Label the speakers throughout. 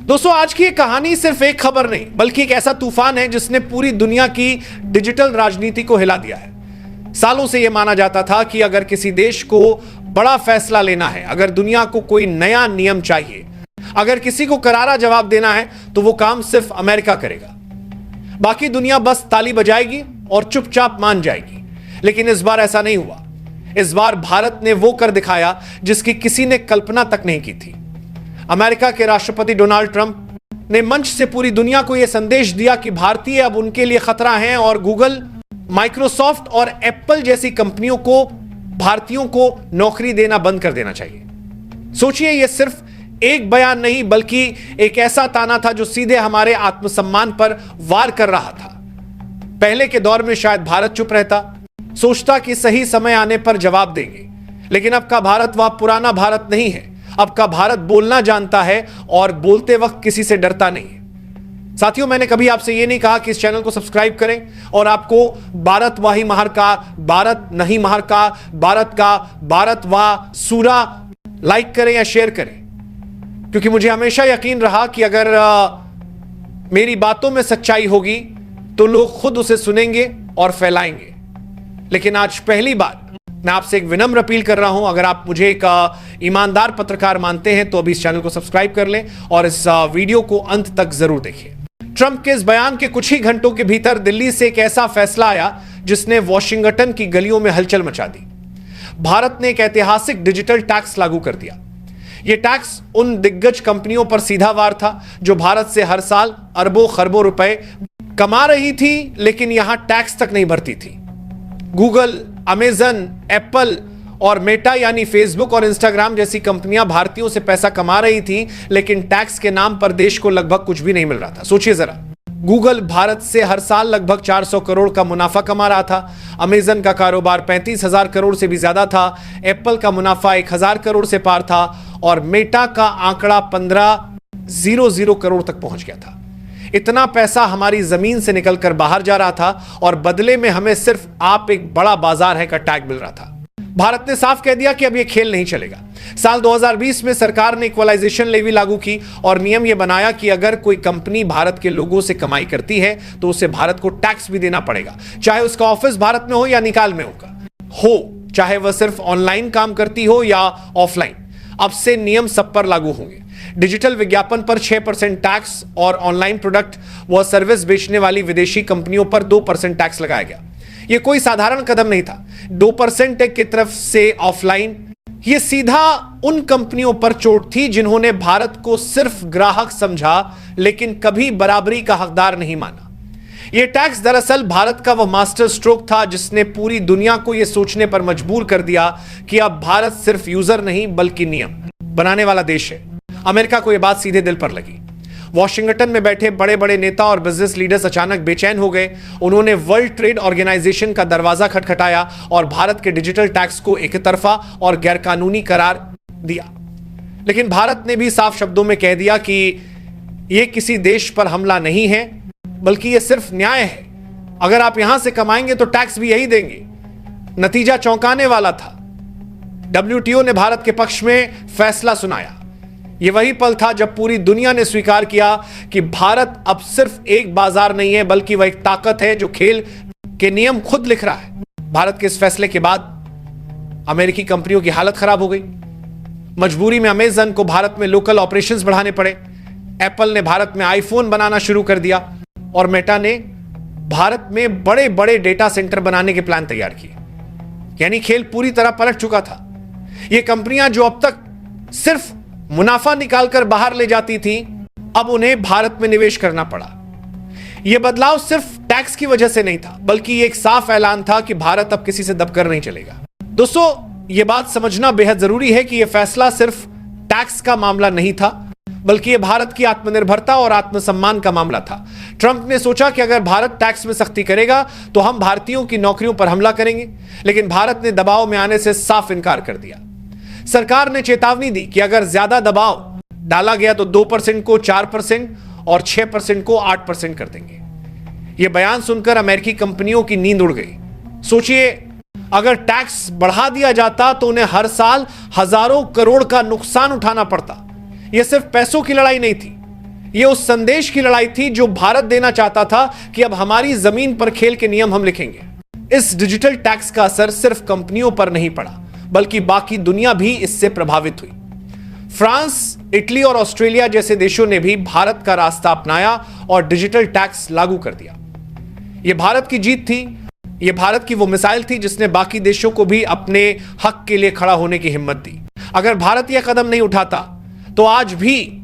Speaker 1: दोस्तों, आज की ये कहानी सिर्फ एक खबर नहीं बल्कि एक ऐसा तूफान है जिसने पूरी दुनिया की डिजिटल राजनीति को हिला दिया है। सालों से यह माना जाता था कि अगर किसी देश को बड़ा फैसला लेना है, अगर दुनिया को कोई नया नियम चाहिए, अगर किसी को करारा जवाब देना है तो वो काम सिर्फ अमेरिका करेगा। बाकी दुनिया बस ताली बजाएगी और चुपचाप मान जाएगी। लेकिन इस बार ऐसा नहीं हुआ। इस बार भारत ने वो कर दिखाया जिसकी किसी ने कल्पना तक नहीं की थी। अमेरिका के राष्ट्रपति डोनाल्ड ट्रंप ने मंच से पूरी दुनिया को यह संदेश दिया कि भारतीय अब उनके लिए खतरा हैं और गूगल, माइक्रोसॉफ्ट और एप्पल जैसी कंपनियों को भारतीयों को नौकरी देना बंद कर देना चाहिए। सोचिए, यह सिर्फ एक बयान नहीं बल्कि एक ऐसा ताना था जो सीधे हमारे आत्मसम्मान पर वार कर रहा था। पहले के दौर में शायद भारत चुप रहता, सोचता कि सही समय आने पर जवाब देंगे। लेकिन अब का भारत वह पुराना भारत नहीं है। अब का भारत बोलना जानता है और बोलते वक्त किसी से डरता नहीं है। साथियों, मैंने कभी आपसे यह नहीं कहा कि इस चैनल को सब्सक्राइब करें और आपको भारत वाही महर का, भारत नहीं महर का, भारत वाह सूरा लाइक करें या शेयर करें, क्योंकि मुझे हमेशा यकीन रहा कि अगर मेरी बातों में सच्चाई होगी तो लोग खुद उसे सुनेंगे और फैलाएंगे। लेकिन आज पहली बार मैं आपसे एक विनम्र अपील कर रहा हूं, अगर आप मुझे एक ईमानदार पत्रकार मानते हैं तो अभी इस चैनल को सब्सक्राइब कर लें और इस वीडियो को अंत तक जरूर देखिए। ट्रंप के इस बयान के कुछ ही घंटों के भीतर दिल्ली से एक ऐसा फैसला आया जिसने वॉशिंगटन की गलियों में हलचल मचा दी। भारत ने एक ऐतिहासिक डिजिटल टैक्स लागू कर दिया। यह टैक्स उन दिग्गज कंपनियों पर सीधा वार था जो भारत से हर साल अरबों खरबों रुपए कमा रही थी लेकिन यहां टैक्स तक नहीं भरती थी। गूगल, अमेजन, एप्पल और मेटा यानी फेसबुक और इंस्टाग्राम जैसी कंपनियां भारतीयों से पैसा कमा रही थी लेकिन टैक्स के नाम पर देश को लगभग कुछ भी नहीं मिल रहा था। सोचिए जरा, गूगल भारत से हर साल लगभग 400 करोड़ का मुनाफा कमा रहा था। अमेजन का कारोबार 35,000 करोड़ से भी ज्यादा था। एप्पल का मुनाफा 1,000 करोड़ से पार था और मेटा का आंकड़ा 1500 करोड़ तक पहुंच गया था। इतना पैसा हमारी जमीन से निकलकर बाहर जा रहा था और बदले में हमें सिर्फ आप एक बड़ा बाजार है का टैग मिल रहा था। भारत ने साफ कह दिया कि अब यह खेल नहीं चलेगा। साल 2020 में सरकार ने इक्वलाइजेशन लेवी लागू की और नियम यह बनाया कि अगर कोई कंपनी भारत के लोगों से कमाई करती है तो उसे भारत को टैक्स भी देना पड़ेगा, चाहे उसका ऑफिस भारत में हो या निकाल में हो, चाहे वह सिर्फ ऑनलाइन काम करती हो या ऑफलाइन। अब से नियम सब पर लागू होंगे। डिजिटल विज्ञापन पर 6% टैक्स और ऑनलाइन प्रोडक्ट व सर्विस बेचने वाली विदेशी कंपनियों पर 2% टैक्स लगाया गया। यह कोई साधारण कदम नहीं था। 2% टैक्स की तरफ से ऑफलाइन, यह सीधा उन कंपनियों पर चोट थी जिन्होंने भारत को सिर्फ ग्राहक समझा लेकिन कभी बराबरी का हकदार नहीं माना। यह टैक्स दरअसल भारत का वह मास्टर स्ट्रोक था जिसने पूरी दुनिया को यह सोचने पर मजबूर कर दिया कि अब भारत सिर्फ यूजर नहीं बल्कि नियम बनाने वाला देश है। अमेरिका को यह बात सीधे दिल पर लगी। वॉशिंगटन में बैठे बड़े बड़े नेता और बिजनेस लीडर्स अचानक बेचैन हो गए। उन्होंने वर्ल्ड ट्रेड ऑर्गेनाइजेशन का दरवाजा खटखटाया और भारत के डिजिटल टैक्स को एकतरफा और गैरकानूनी करार दिया। लेकिन भारत ने भी साफ शब्दों में कह दिया कि यह किसी देश पर हमला नहीं है बल्कि यह सिर्फ न्याय है। अगर आप यहां से कमाएंगे तो टैक्स भी यही देंगे। नतीजा चौंकाने वाला था। WTO ने भारत के पक्ष में फैसला सुनाया। यह वही पल था जब पूरी दुनिया ने स्वीकार किया कि भारत अब सिर्फ एक बाजार नहीं है बल्कि वह एक ताकत है जो खेल के नियम खुद लिख रहा है। भारत के इस फैसले के बाद अमेरिकी कंपनियों की हालत खराब हो गई। मजबूरी में अमेजन को भारत में लोकल ऑपरेशंस बढ़ाने पड़े। एप्पल ने भारत में आईफोन बनाना शुरू कर दिया और मेटा ने भारत में बड़े बड़े डेटा सेंटर बनाने के प्लान तैयार किए। यानी खेल पूरी तरह पलट चुका था। यह कंपनियां जो अब तक सिर्फ मुनाफा निकालकर बाहर ले जाती थी, अब उन्हें भारत में निवेश करना पड़ा। यह बदलाव सिर्फ टैक्स की वजह से नहीं था बल्कि यह एक साफ ऐलान था कि भारत अब किसी से दबकर नहीं चलेगा। दोस्तों, यह बात समझना बेहद जरूरी है कि यह फैसला सिर्फ टैक्स का मामला नहीं था बल्कि यह भारत की आत्मनिर्भरता और आत्मसम्मान का मामला था। ट्रंप ने सोचा कि अगर भारत टैक्स में सख्ती करेगा तो हम भारतीयों की नौकरियों पर हमला करेंगे, लेकिन भारत ने दबाव में आने से साफ इनकार कर दिया। सरकार ने चेतावनी दी कि अगर ज्यादा दबाव डाला गया तो 2% को 4% और 6% को 8% कर देंगे। यह बयान सुनकर अमेरिकी कंपनियों की नींद उड़ गई। सोचिए, अगर टैक्स बढ़ा दिया जाता तो उन्हें हर साल हजारों करोड़ का नुकसान उठाना पड़ता। यह सिर्फ पैसों की लड़ाई नहीं थी, यह उस संदेश की लड़ाई थी जो भारत देना चाहता था कि अब हमारी जमीन पर खेल के नियम हम लिखेंगे। इस डिजिटल टैक्स का असर सिर्फ कंपनियों पर नहीं पड़ा, बल्कि बाकी दुनिया भी इससे प्रभावित हुई। फ्रांस, इटली और ऑस्ट्रेलिया जैसे देशों ने भी भारत का रास्ता अपनाया और डिजिटल टैक्स लागू कर दिया। यह भारत की जीत थी, यह भारत की वो मिसाइल थी जिसने बाकी देशों को भी अपने हक के लिए खड़ा होने की हिम्मत दी। अगर भारत यह कदम नहीं उठाता तो आज भी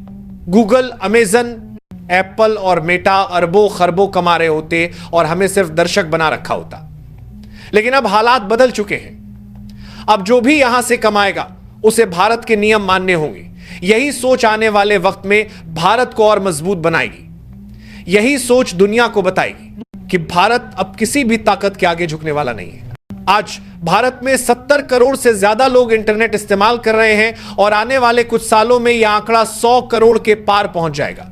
Speaker 1: गूगल, अमेजन, एप्पल और मेटा अरबों खरबों कमा रहे होते और हमें सिर्फ दर्शक बना रखा होता। लेकिन अब हालात बदल चुके हैं। अब जो भी यहां से कमाएगा उसे भारत के नियम मानने होंगे। यही सोच आने वाले वक्त में भारत को और मजबूत बनाएगी। यही सोच दुनिया को बताएगी कि भारत अब किसी भी ताकत के आगे झुकने वाला नहीं है। आज भारत में 70 करोड़ से ज्यादा लोग इंटरनेट इस्तेमाल कर रहे हैं और आने वाले कुछ सालों में यह आंकड़ा 100 करोड़ के पार पहुंच जाएगा।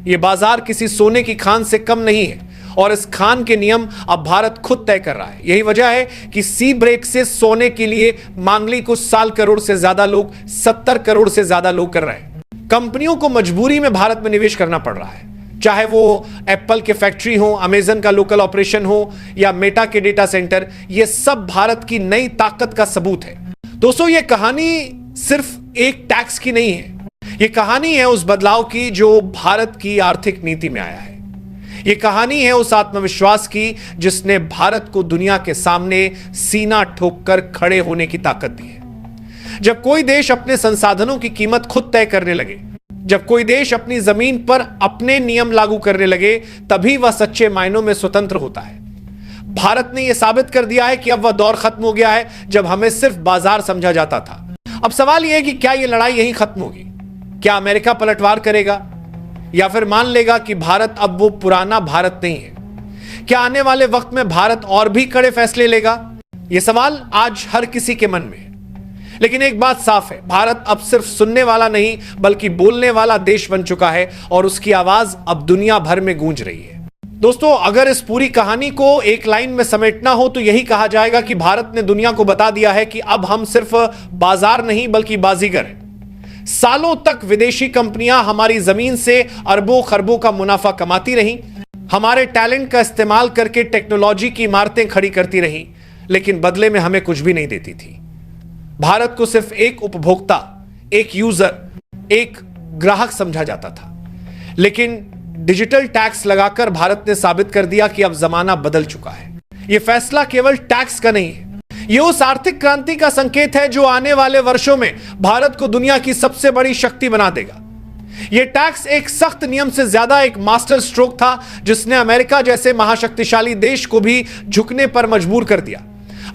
Speaker 1: यह बाजार किसी सोने की खान से कम नहीं है और इस खान के नियम अब भारत खुद तय कर रहा है। यही वजह है कि सी ब्रेक से सोने के लिए मांगली कुछ साल करोड़ से ज्यादा लोग 70 करोड़ से ज्यादा लोग कर रहे हैं। कंपनियों को मजबूरी में भारत में निवेश करना पड़ रहा है, चाहे वो एप्पल के फैक्ट्री हो, अमेजन का लोकल ऑपरेशन हो या मेटा के डेटा सेंटर। ये सब भारत की नई ताकत का सबूत है। दोस्तों, ये कहानी सिर्फ एक टैक्स की नहीं है, ये कहानी है उस बदलाव की जो भारत की आर्थिक नीति में आया है। ये कहानी है उस आत्मविश्वास की जिसने भारत को दुनिया के सामने सीना ठोककर खड़े होने की ताकत दी है। जब कोई देश अपने संसाधनों की कीमत खुद तय करने लगे, जब कोई देश अपनी जमीन पर अपने नियम लागू करने लगे, तभी वह सच्चे मायनों में स्वतंत्र होता है। भारत ने यह साबित कर दिया है कि अब वह दौर खत्म हो गया है जब हमें सिर्फ बाजार समझा जाता था। अब सवाल यह है कि क्या यह लड़ाई यहीं खत्म होगी? क्या अमेरिका पलटवार करेगा या फिर मान लेगा कि भारत अब वो पुराना भारत नहीं है? क्या आने वाले वक्त में भारत और भी कड़े फैसले लेगा? यह सवाल आज हर किसी के मन में है। लेकिन एक बात साफ है, भारत अब सिर्फ सुनने वाला नहीं बल्कि बोलने वाला देश बन चुका है और उसकी आवाज अब दुनिया भर में गूंज रही है। दोस्तों, अगर इस पूरी कहानी को एक लाइन में समेटना हो तो यही कहा जाएगा कि भारत ने दुनिया को बता दिया है कि अब हम सिर्फ बाजार नहीं बल्कि बाजीगर हैं। सालों तक विदेशी कंपनियां हमारी जमीन से अरबों खरबों का मुनाफा कमाती रहीं, हमारे टैलेंट का इस्तेमाल करके टेक्नोलॉजी की इमारतें खड़ी करती रहीं, लेकिन बदले में हमें कुछ भी नहीं देती थी। भारत को सिर्फ एक उपभोक्ता, एक यूजर, एक ग्राहक समझा जाता था। लेकिन डिजिटल टैक्स लगाकर भारत ने साबित कर दिया कि अब जमाना बदल चुका है। यह फैसला केवल टैक्स का नहीं है, यह उस आर्थिक क्रांति का संकेत है जो आने वाले वर्षों में भारत को दुनिया की सबसे बड़ी शक्ति बना देगा। यह टैक्स एक सख्त नियम से ज्यादा एक मास्टर स्ट्रोक था जिसने अमेरिका जैसे महाशक्तिशाली देश को भी झुकने पर मजबूर कर दिया।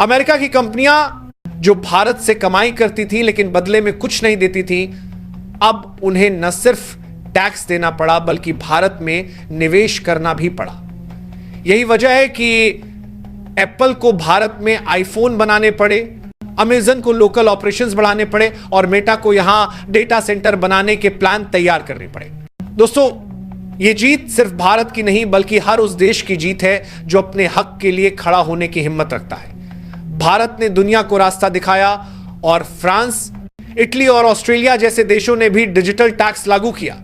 Speaker 1: अमेरिका की कंपनियां जो भारत से कमाई करती थी लेकिन बदले में कुछ नहीं देती थी, अब उन्हें न सिर्फ टैक्स देना पड़ा बल्कि भारत में निवेश करना भी पड़ा। यही वजह है कि एप्पल को भारत में आईफोन बनाने पड़े, अमेजन को लोकल ऑपरेशंस बढ़ाने पड़े और मेटा को यहां डेटा सेंटर बनाने के प्लान तैयार करने पड़े। दोस्तों, यह जीत सिर्फ भारत की नहीं बल्कि हर उस देश की जीत है जो अपने हक के लिए खड़ा होने की हिम्मत रखता है। भारत ने दुनिया को रास्ता दिखाया और फ्रांस, इटली और ऑस्ट्रेलिया जैसे देशों ने भी डिजिटल टैक्स लागू किया।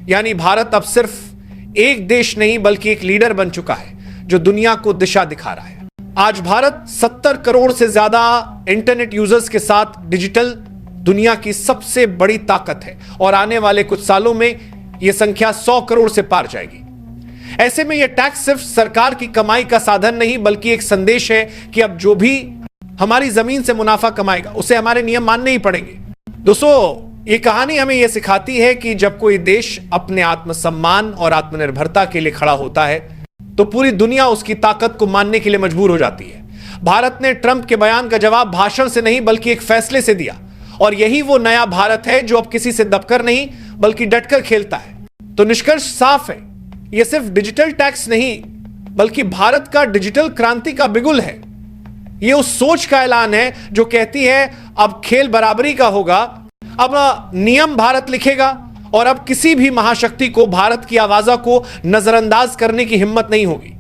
Speaker 1: यानी भारत अब सिर्फ एक देश नहीं बल्कि एक लीडर बन चुका है जो दुनिया को दिशा दिखा रहा है। आज भारत 70 करोड़ से ज्यादा इंटरनेट यूजर्स के साथ डिजिटल दुनिया की सबसे बड़ी ताकत है और आने वाले कुछ सालों में यह संख्या 100 करोड़ से पार जाएगी। ऐसे में यह टैक्स सिर्फ सरकार की कमाई का साधन नहीं बल्कि एक संदेश है कि अब जो भी हमारी जमीन से मुनाफा कमाएगा उसे हमारे नियम मानने ही पड़ेंगे। दोस्तों, यह कहानी हमें यह सिखाती है कि जब कोई देश अपने आत्मसम्मान और आत्मनिर्भरता के लिए खड़ा होता है तो पूरी दुनिया उसकी ताकत को मानने के लिए मजबूर हो जाती है। भारत ने ट्रंप के बयान का जवाब भाषण से नहीं बल्कि एक फैसले से दिया और यही वो नया भारत है जो अब किसी से दबकर नहीं बल्कि डटकर खेलता है। तो निष्कर्ष साफ है, यह सिर्फ डिजिटल टैक्स नहीं बल्कि भारत का डिजिटल क्रांति का बिगुल है। यह उस सोच का ऐलान है जो कहती है अब खेल बराबरी का होगा, अब नियम भारत लिखेगा और अब किसी भी महाशक्ति को भारत की आवाज़ को नजरअंदाज करने की हिम्मत नहीं होगी।